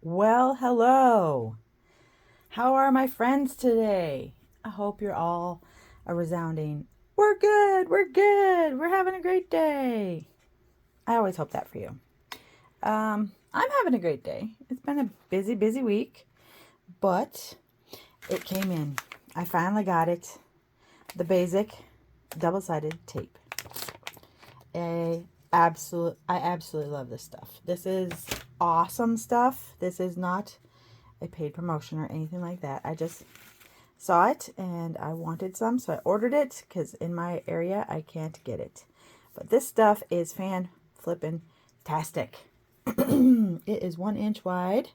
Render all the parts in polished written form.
Well, hello. How are my friends today? I hope you're all a resounding, we're good, we're having a great day. I always hope that for you. I'm having a great day. It's been a busy, busy week, but it came in. I finally got it. The BAZIC double-sided tape. I absolutely love this stuff. This is awesome stuff. This is not a paid promotion or anything like that. I just saw it and I wanted some, so I ordered it because in my area I can't get it. But this stuff is fan-flippin-tastic. It is 1 inch wide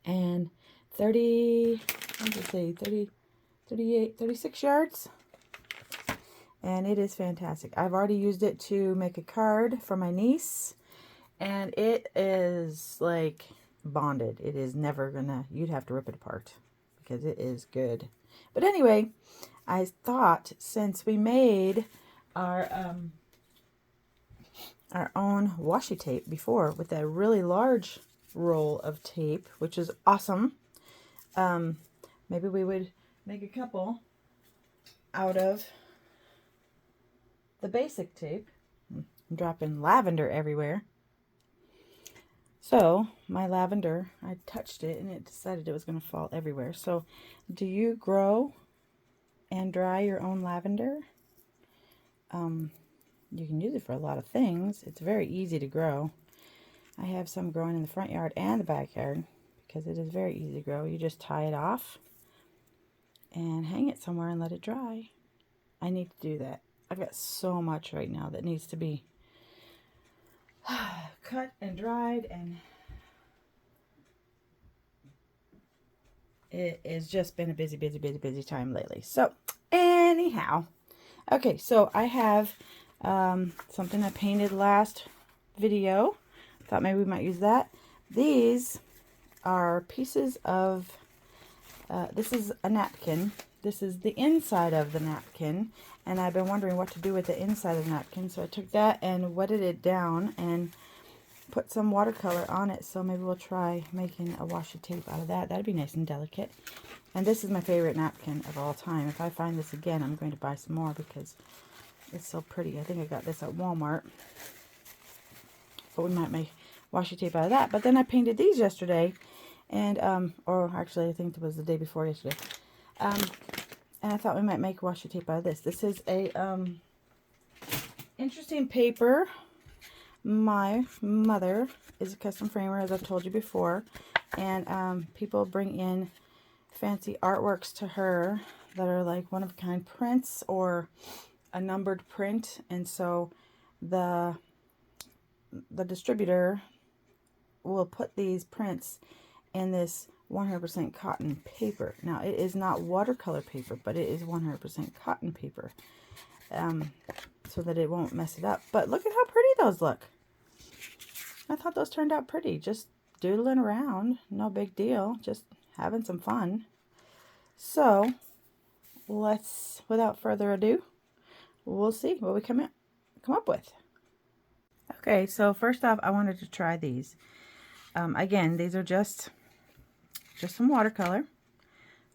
and 30, what did I say, 30, 38, 36 yards. And it is fantastic. I've already used it to make a card for my niece, and it is like bonded. It is never gonna, you'd have to rip it apart because it is good. But anyway, I thought since we made our own washi tape before with that really large roll of tape, which is awesome, maybe we would make a couple out of the basic tape. I'm dropping lavender everywhere. So my lavender, I touched it and it decided it was going to fall everywhere. So do you grow and dry your own lavender? You can use it for a lot of things. It's very easy to grow. I have some growing in the front yard and the backyard because it is very easy to grow. You just tie it off and hang it somewhere and let it dry. I need to do that. I've got so much right now that needs to be cut and dried, and it has just been a busy time lately. So anyhow, okay, so I have something I painted last video. Thought maybe we might use that. These are pieces of, this is a napkin. This is the inside of the napkin, and I've been wondering what to do with the inside of the napkin, so I took that and wetted it down and put some watercolor on it. So maybe we'll try making a washi tape out of that. That'd be nice and delicate. And this is my favorite napkin of all time. If I find this again, I'm going to buy some more because it's so pretty. I think I got this at Walmart, but we might make washi tape out of that. But then I painted these yesterday, and or actually I think it was the day before yesterday. And I thought we might make washi tape out of this. This is a interesting paper. My mother is a custom framer, as I've told you before, and people bring in fancy artworks to her that are like one-of-a-kind prints or a numbered print, and so the distributor will put these prints in this 100% cotton paper. Now, it is not watercolor paper, but it is 100% cotton paper, so that it won't mess it up. But look at how pretty those look. I thought those turned out pretty. Just doodling around, no big deal, just having some fun. So let's, without further ado, we'll see what we come up with. Okay, so first off, I wanted to try these. Again, these are just some watercolor,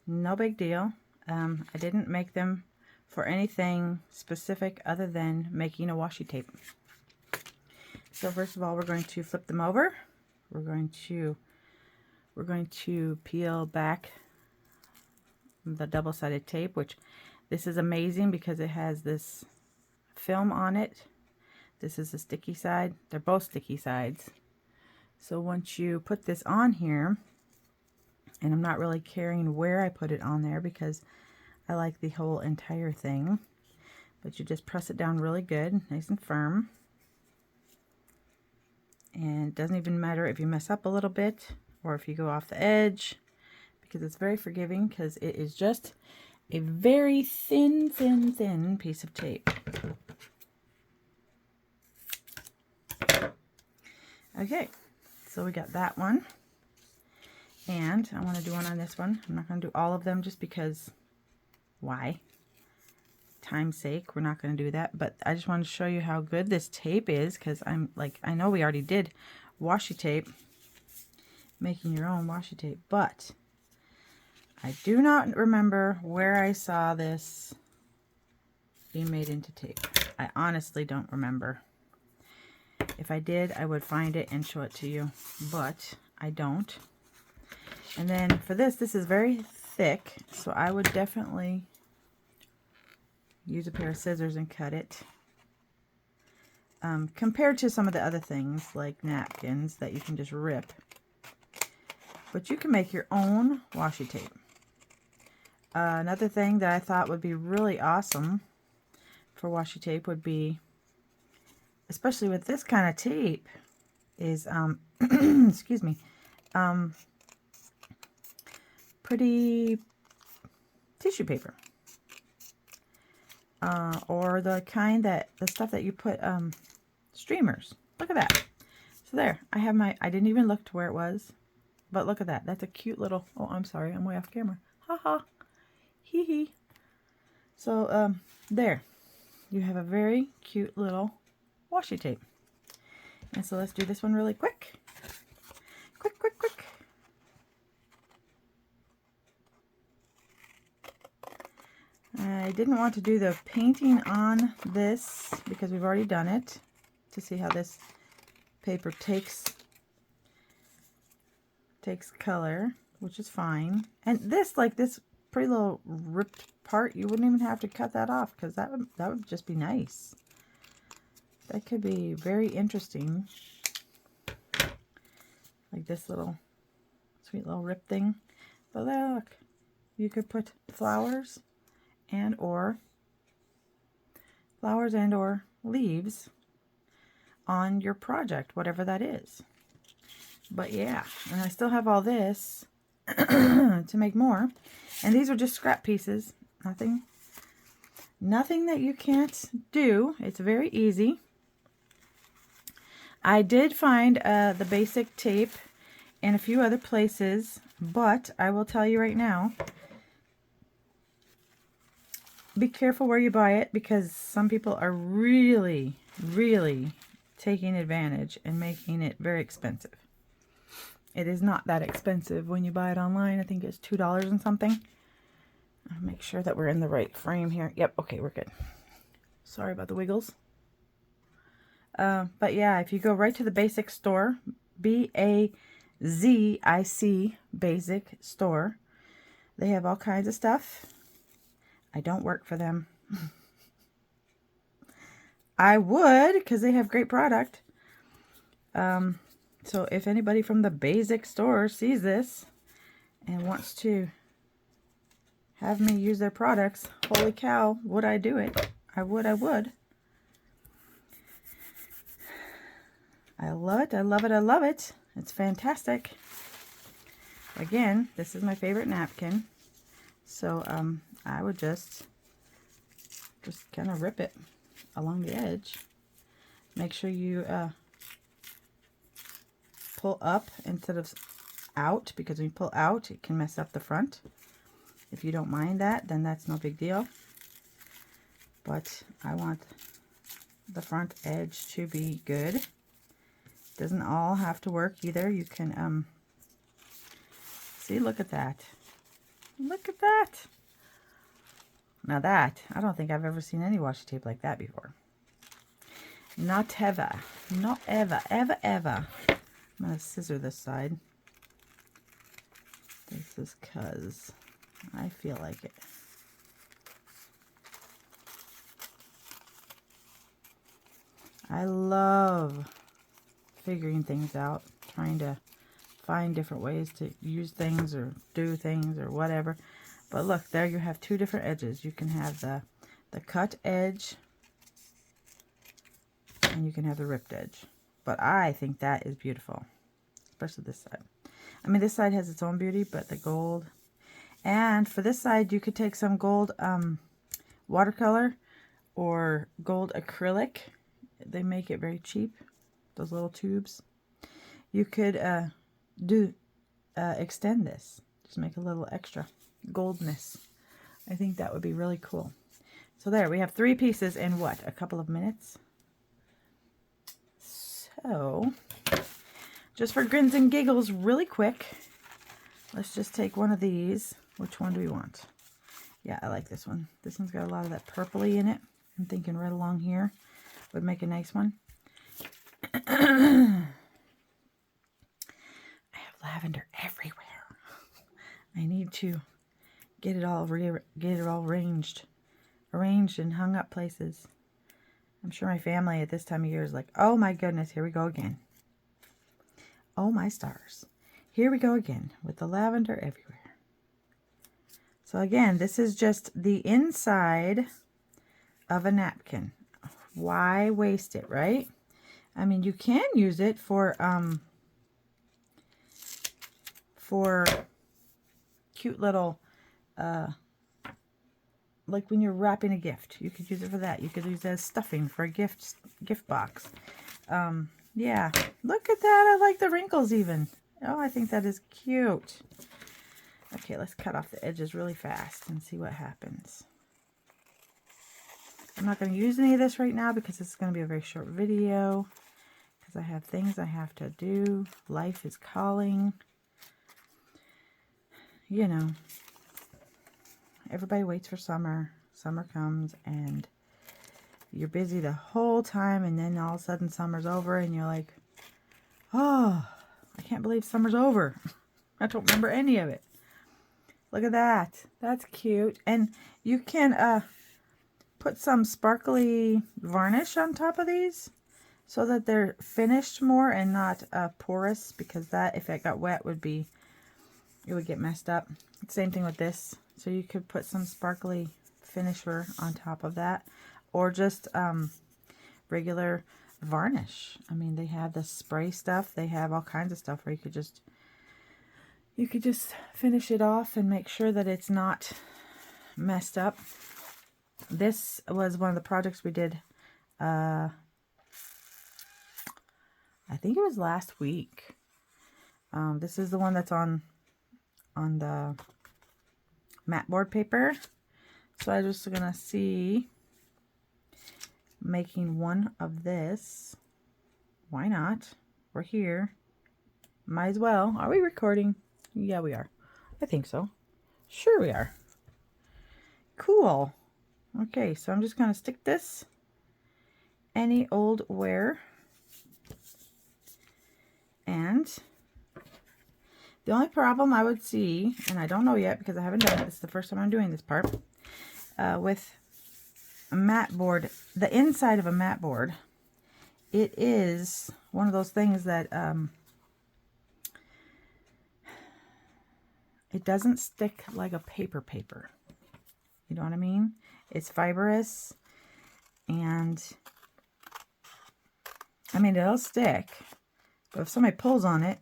no big deal. I didn't make them for anything specific other than making a washi tape. So first of all, we're going to flip them over. We're going to peel back the double-sided tape, which this is amazing because it has this film on it. This is the sticky side. They're both sticky sides. So once you put this on here, and I'm not really caring where I put it on there because I like the whole entire thing, but you just press it down really good, nice and firm. And it doesn't even matter if you mess up a little bit or if you go off the edge, because it's very forgiving because it is just a very thin piece of tape. Okay, so we got that one. And I want to do one on this one. I'm not going to do all of them just because, why? Time's sake, we're not going to do that. But I just wanted to show you how good this tape is, because I'm like, I know we already did washi tape making your own washi tape, but I do not remember where I saw this being made into tape. I honestly don't remember. If I did, I would find it and show it to you, but I don't. And then for this is very thick, so I would definitely use a pair of scissors and cut it. Compared to some of the other things like napkins that you can just rip. But you can make your own washi tape. Another thing that I thought would be really awesome for washi tape would be, especially with this kind of tape, is excuse me, pretty tissue paper, or the kind that the stuff that you put streamers. Look at that. So there, I have my, I didn't even look to where it was, but look at that. That's a cute little, oh, I'm sorry, I'm way off camera. Haha. Hee hee. So there, you have a very cute little washi tape. And so let's do this one really quick. Quick, quick, quick. I didn't want to do the painting on this because we've already done it, to see how this paper takes color, which is fine. And this, like this pretty little ripped part, you wouldn't even have to cut that off, because that would just be nice. That could be very interesting. Like this little sweet little rip thing. But look, you could put flowers and or leaves on your project, whatever that is. But yeah, and I still have all this to make more. And these are just scrap pieces. Nothing that you can't do. It's very easy. I did find the basic tape in a few other places, but I will tell you right now, be careful where you buy it, because some people are really, really taking advantage and making it very expensive. It is not that expensive when you buy it online. I think it's $2 and something. I'll make sure that we're in the right frame here. Yep, okay, we're good. Sorry about the wiggles. But yeah, if you go right to the BAZIC store, BAZIC, BAZIC store, they have all kinds of stuff. I don't work for them. I would, because they have great product. So if anybody from the BAZIC store sees this and wants to have me use their products, holy cow, would I do it? I would. I love it. I love it. I love it. It's fantastic. Again, this is my favorite napkin. So I would just kind of rip it along the edge. Make sure you pull up instead of out, because when you pull out, it can mess up the front. If you don't mind that, then that's no big deal. But I want the front edge to be good. Doesn't all have to work either. You can see, look at that. Look at that. Now that, I don't think I've ever seen any washi tape like that before. Not ever. Not ever, ever, ever. I'm going to scissor this side. This is because I feel like it. I love figuring things out, trying to find different ways to use things or do things or whatever. But look, there you have two different edges. You can have the cut edge and you can have the ripped edge. But I think that is beautiful, especially this side. I mean, this side has its own beauty, but the gold. And for this side, you could take some gold watercolor or gold acrylic. They make it very cheap, those little tubes. You could extend this, just make a little extra goldness. I think that would be really cool. So there, we have 3 pieces in what, a couple of minutes? So just for grins and giggles really quick, let's just take one of these. Which one do we want? Yeah, I like this one. This one's got a lot of that purpley in it. I'm thinking right along here would make a nice one. I have lavender everywhere. I need to get it all arranged and hung up places. I'm sure my family at this time of year is like, oh my goodness, here we go again. Oh my stars. Here we go again with the lavender everywhere. So again, this is just the inside of a napkin. Why waste it, right? I mean, you can use it for cute little, like when you're wrapping a gift. You could use it for that. You could use it as stuffing for a gift box. Yeah, look at that. I like the wrinkles even. Oh, I think that is cute. Okay, let's cut off the edges really fast and see what happens. I'm not going to use any of this right now because it's going to be a very short video. Because I have things I have to do. Life is calling. You know, everybody waits for summer. Summer comes and you're busy the whole time, and then all of a sudden summer's over and you're like, oh, I can't believe summer's over. I don't remember any of it. Look at that. That's cute. And you can put some sparkly varnish on top of these so that they're finished more and not porous, because that, if it got wet, it would get messed up. Same thing with this. So you could put some sparkly finisher on top of that, or just regular varnish. I mean, they have the spray stuff. They have all kinds of stuff where you could just finish it off and make sure that it's not messed up. This was one of the projects we did, I think it was last week. This is the one that's on the matboard paper. So I'm just gonna see making one of this. Why not? We're here. Might as well. Are we recording? Yeah, we are. I think so. Sure we are. Cool. Okay, so I'm just gonna stick this any old where. And the only problem I would see, and I don't know yet because I haven't done it, this is the first time I'm doing this part, with a mat board, the inside of a mat board, it is one of those things that it doesn't stick like a paper. You know what I mean? It's fibrous, and I mean, it'll stick, but if somebody pulls on it,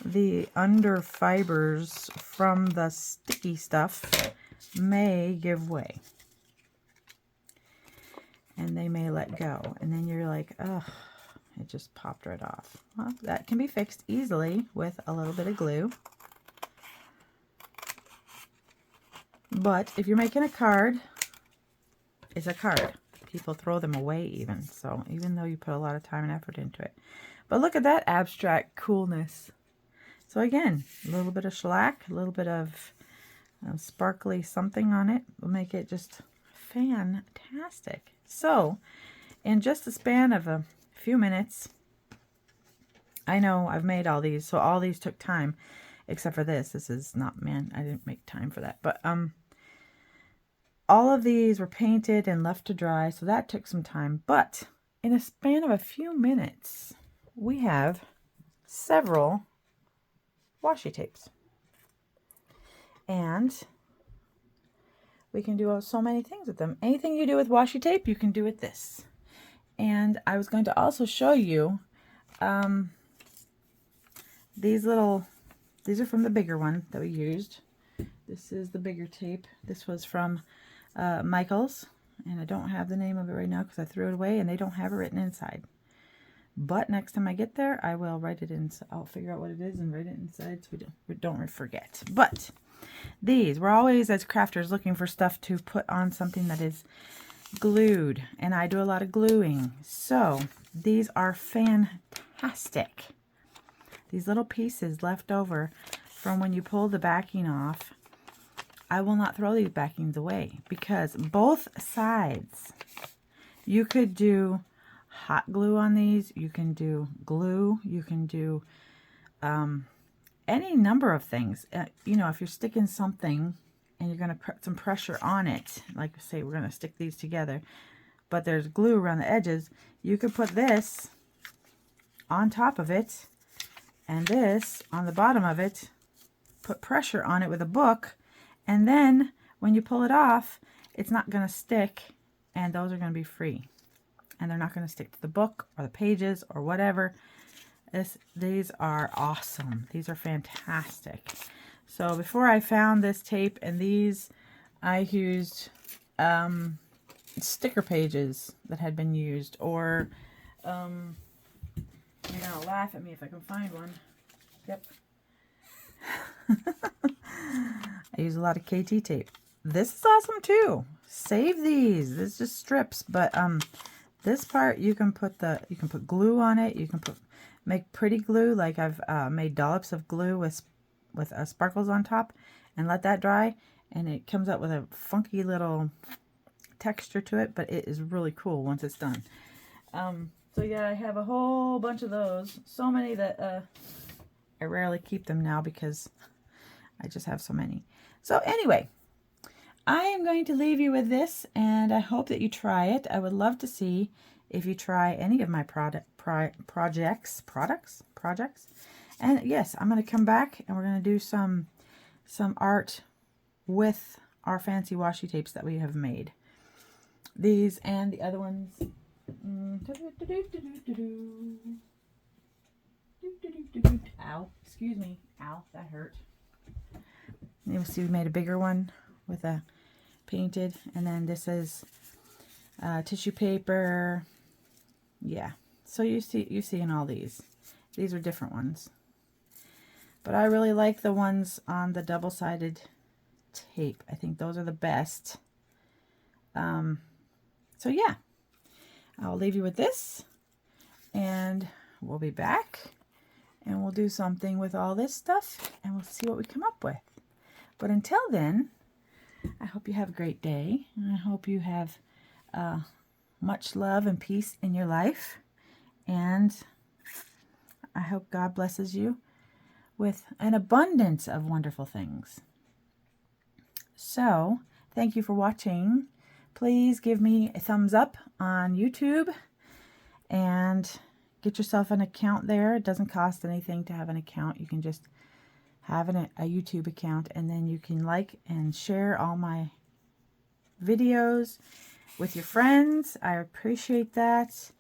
the under fibers from the sticky stuff may give way, and they may let go, and then you're like, oh, it just popped right off. Well, that can be fixed easily with a little bit of glue. But if you're making a card, it's a card. People throw them away even, so even though you put a lot of time and effort into it. But look at that abstract coolness. So again, a little bit of shellac, a little bit of sparkly something on it will make it just fantastic. So in just a span of a few minutes, I know I've made all these, so all these took time, except for this. This is not, man, I didn't make time for that. But all of these were painted and left to dry, so that took some time. But in a span of a few minutes, we have several washi tapes, and we can do so many things with them. Anything you do with washi tape, you can do with this. And I was going to also show you these are from the bigger one that we used. This is the bigger tape. This was from Michael's, and I don't have the name of it right now because I threw it away, and they don't have it written inside. But next time I get there, I will write it in. I'll figure out what it is and write it inside so we don't forget. But these, we're always as crafters looking for stuff to put on something that is glued, and I do a lot of gluing. So these are fantastic. fantastic. These little pieces left over from when you pull the backing off, I will not throw these backings away because both sides, you could do hot glue on these, you can do glue, you can do any number of things. You know, if you're sticking something and you're going to put some pressure on it, like say we're going to stick these together, but there's glue around the edges, you could put this on top of it and this on the bottom of it, put pressure on it with a book, and then when you pull it off, it's not going to stick, and those are going to be free. And they're not going to stick to the book or the pages or whatever. These are awesome. These are fantastic. So before I found this tape and these, I used sticker pages that had been used, or you're gonna laugh at me if I can find one. Yep. I use a lot of KT tape. This is awesome too. Save these. This is just strips, but this part you can put glue on it. You can make pretty glue, like I've made dollops of glue with sparkles on top, and let that dry, and it comes out with a funky little texture to it, but it is really cool once it's done. So yeah, I have a whole bunch of those. So many that I rarely keep them now because I just have so many. So anyway, I am going to leave you with this, and I hope that you try it. I would love to see if you try any of my projects. And yes, I'm going to come back and we're going to do some art with our fancy washi tapes that we have made. These and the other ones. Ow, excuse me. Ow, that hurt. You'll see we made a bigger one with a painted, and then this is tissue paper. Yeah, so you see in all these are different ones, but I really like the ones on the double-sided tape. I think those are the best. So yeah, I'll leave you with this, and we'll be back and we'll do something with all this stuff and we'll see what we come up with. But until then, I hope you have a great day, and I hope you have much love and peace in your life, and I hope God blesses you with an abundance of wonderful things. So, thank you for watching. Please give me a thumbs up on YouTube and get yourself an account there. It doesn't cost anything to have an account. You can just have a YouTube account, and then you can like and share all my videos with your friends. I appreciate that.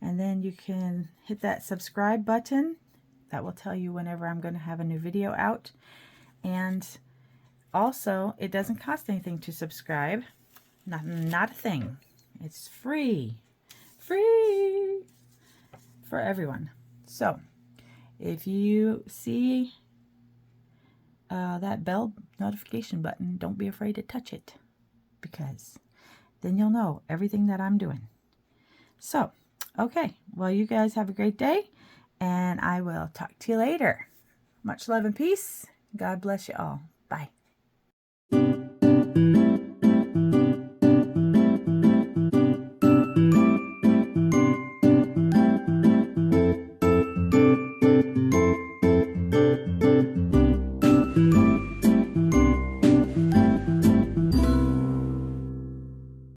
And then you can hit that subscribe button. That will tell you whenever I'm going to have a new video out. And also, it doesn't cost anything to subscribe. Not a thing. It's free. Free for everyone. So, if you see that bell notification button, don't be afraid to touch it, because then you'll know everything that I'm doing. So, okay, well, you guys have a great day, and I will talk to you later. Much love and peace. God bless you all. Bye.